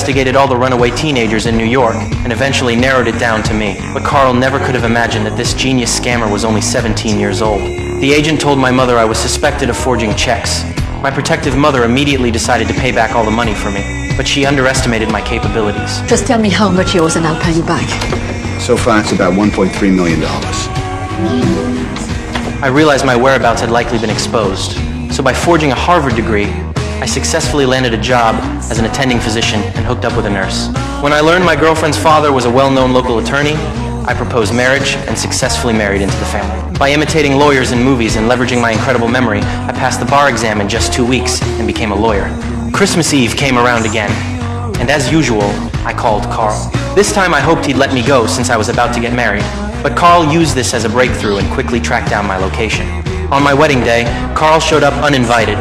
investigated all the runaway teenagers in New York and eventually narrowed it down to me. But Carl never could have imagined that this genius scammer was only 17 years old. The agent told my mother I was suspected of forging checks. My protective mother immediately decided to pay back all the money for me, but she underestimated my capabilities. Just tell me how much yours and I'll pay you back. So far, it's about $1.3 million. I realized my whereabouts had likely been exposed, so by forging a Harvard degree, I successfully landed a job as an attending physician and hooked up with a nurse. When I learned my girlfriend's father was a well-known local attorney, I proposed marriage and successfully married into the family. By imitating lawyers in movies and leveraging my incredible memory, I passed the bar exam in just 2 weeks and became a lawyer. Christmas Eve came around again, and as usual, I called Carl. This time I hoped he'd let me go since I was about to get married, but Carl used this as a breakthrough and quickly tracked down my location. On my wedding day, Carl showed up uninvited.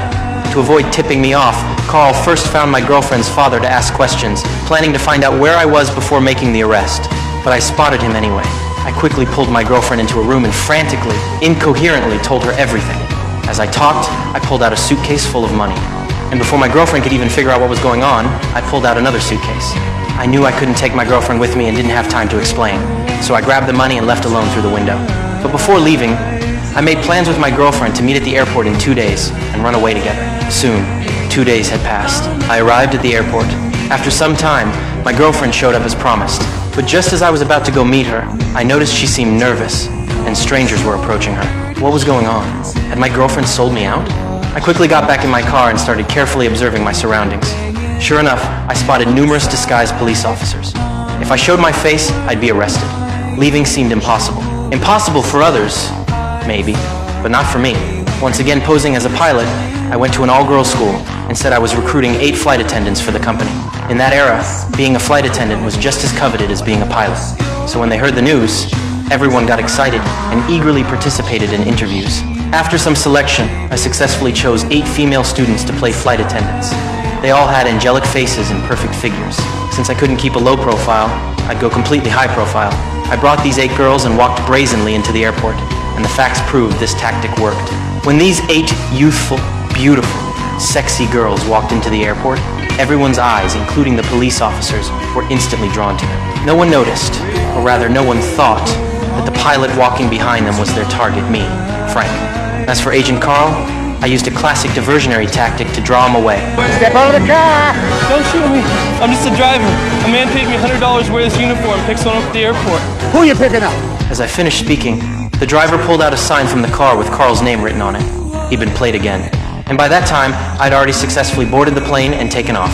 To avoid tipping me off, Carl first found my girlfriend's father to ask questions, planning to find out where I was before making the arrest. But I spotted him anyway. I quickly pulled my girlfriend into a room and frantically, incoherently told her everything. As I talked, I pulled out a suitcase full of money. And before my girlfriend could even figure out what was going on, I pulled out another suitcase. I knew I couldn't take my girlfriend with me and didn't have time to explain, so I grabbed the money and left alone through the window. But before leaving, I made plans with my girlfriend to meet at the airport in 2 days and run away together. Soon, 2 days had passed. I arrived at the airport. After some time, my girlfriend showed up as promised. But just as I was about to go meet her, I noticed she seemed nervous, and strangers were approaching her. What was going on? Had my girlfriend sold me out? I quickly got back in my car and started carefully observing my surroundings. Sure enough, I spotted numerous disguised police officers. If I showed my face, I'd be arrested. Leaving seemed impossible. Impossible for others, maybe, but not for me. Once again posing as a pilot, I went to an all-girls school and said I was recruiting 8 flight attendants for the company. In that era, being a flight attendant was just as coveted as being a pilot. So when they heard the news, everyone got excited and eagerly participated in interviews. After some selection, I successfully chose 8 female students to play flight attendants. They all had angelic faces and perfect figures. Since I couldn't keep a low profile, I'd go completely high profile. I brought these 8 girls and walked brazenly into the airport, and the facts proved this tactic worked. When these 8 youthful, beautiful, sexy girls walked into the airport, everyone's eyes, including the police officers, were instantly drawn to them. No one noticed, or rather no one thought, that the pilot walking behind them was their target, me, Frank. As for Agent Carl, I used a classic diversionary tactic to draw him away. Step out of the car! Don't shoot me. I'm just a driver. A man paid me $100 to wear this uniform and picks one up at the airport. Who you picking up? As I finished speaking, the driver pulled out a sign from the car with Carl's name written on it. He'd been played again. And by that time, I'd already successfully boarded the plane and taken off.